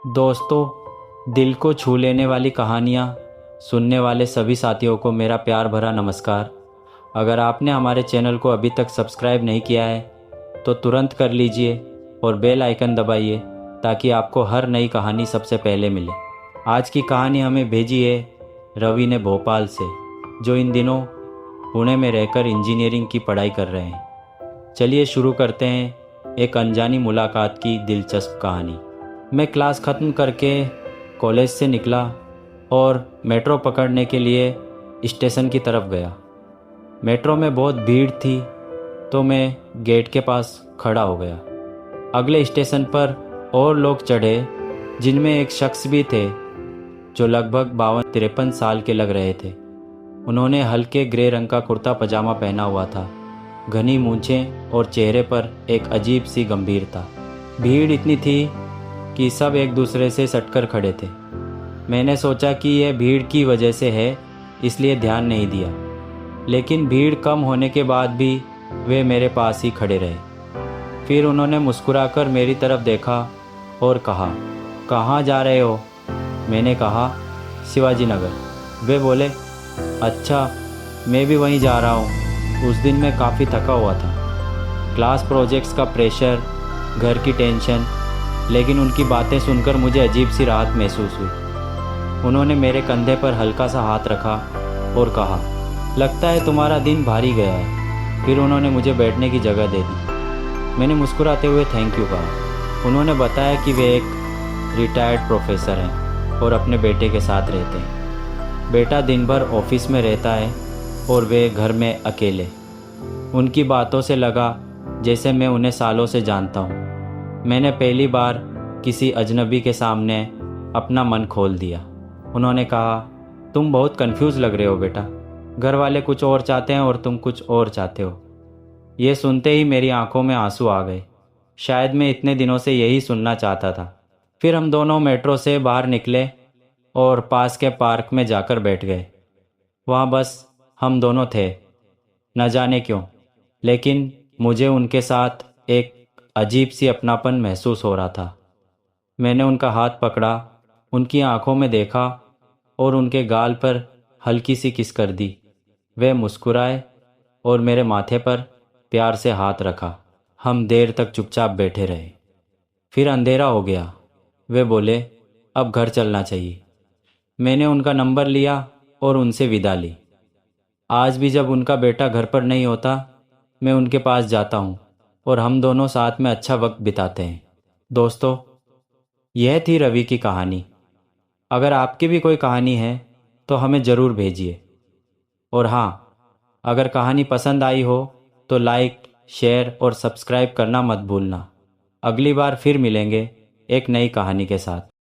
दोस्तों, दिल को छू लेने वाली कहानियाँ सुनने वाले सभी साथियों को मेरा प्यार भरा नमस्कार। अगर आपने हमारे चैनल को अभी तक सब्सक्राइब नहीं किया है तो तुरंत कर लीजिए और बेल आइकन दबाइए ताकि आपको हर नई कहानी सबसे पहले मिले। आज की कहानी हमें भेजी है रवि ने भोपाल से, जो इन दिनों पुणे में रहकर इंजीनियरिंग की पढ़ाई कर रहे हैं। चलिए शुरू करते हैं एक अनजानी मुलाकात की दिलचस्प कहानी। मैं क्लास ख़त्म करके कॉलेज से निकला और मेट्रो पकड़ने के लिए स्टेशन की तरफ गया। मेट्रो में बहुत भीड़ थी तो मैं गेट के पास खड़ा हो गया। अगले स्टेशन पर और लोग चढ़े, जिनमें एक शख्स भी थे जो लगभग 52-53 साल के लग रहे थे। उन्होंने हल्के ग्रे रंग का कुर्ता पजामा पहना हुआ था, घनी मूंछें और चेहरे पर एक अजीब सी गंभीरता। भीड़ इतनी थी कि सब एक दूसरे से सटकर खड़े थे। मैंने सोचा कि यह भीड़ की वजह से है, इसलिए ध्यान नहीं दिया, लेकिन भीड़ कम होने के बाद भी वे मेरे पास ही खड़े रहे। फिर उन्होंने मुस्कुराकर मेरी तरफ देखा और कहा, कहाँ जा रहे हो? मैंने कहा, शिवाजी नगर। वे बोले, अच्छा, मैं भी वहीं जा रहा हूँ। उस दिन मैं काफ़ी थका हुआ था, क्लास प्रोजेक्ट्स का प्रेशर, घर की टेंशन, लेकिन उनकी बातें सुनकर मुझे अजीब सी राहत महसूस हुई। उन्होंने मेरे कंधे पर हल्का सा हाथ रखा और कहा, लगता है तुम्हारा दिन भारी गया है। फिर उन्होंने मुझे बैठने की जगह दे दी। मैंने मुस्कुराते हुए थैंक यू कहा। उन्होंने बताया कि वे एक रिटायर्ड प्रोफेसर हैं और अपने बेटे के साथ रहते हैं। बेटा दिन भर ऑफिस में रहता है और वे घर में अकेले। उनकी बातों से लगा जैसे मैं उन्हें सालों से जानता हूँ। मैंने पहली बार किसी अजनबी के सामने अपना मन खोल दिया। उन्होंने कहा, तुम बहुत कंफ्यूज लग रहे हो बेटा। घर वाले कुछ और चाहते हैं और तुम कुछ और चाहते हो। ये सुनते ही मेरी आंखों में आंसू आ गए। शायद मैं इतने दिनों से यही सुनना चाहता था। फिर हम दोनों मेट्रो से बाहर निकले और पास के पार्क में जाकर बैठ गए। वहाँ बस हम दोनों थे। न जाने क्यों, लेकिन मुझे उनके साथ एक अजीब सी अपनापन महसूस हो रहा था। मैंने उनका हाथ पकड़ा, उनकी आंखों में देखा और उनके गाल पर हल्की सी किस कर दी। वे मुस्कुराए और मेरे माथे पर प्यार से हाथ रखा। हम देर तक चुपचाप बैठे रहे। फिर अंधेरा हो गया। वे बोले, अब घर चलना चाहिए। मैंने उनका नंबर लिया और उनसे विदा ली। आज भी जब उनका बेटा घर पर नहीं होता, मैं उनके पास जाता हूँ और हम दोनों साथ में अच्छा वक्त बिताते हैं। दोस्तों, यह थी रवि की कहानी। अगर आपकी भी कोई कहानी है तो हमें ज़रूर भेजिए। और हाँ, अगर कहानी पसंद आई हो तो लाइक, शेयर और सब्सक्राइब करना मत भूलना। अगली बार फिर मिलेंगे एक नई कहानी के साथ।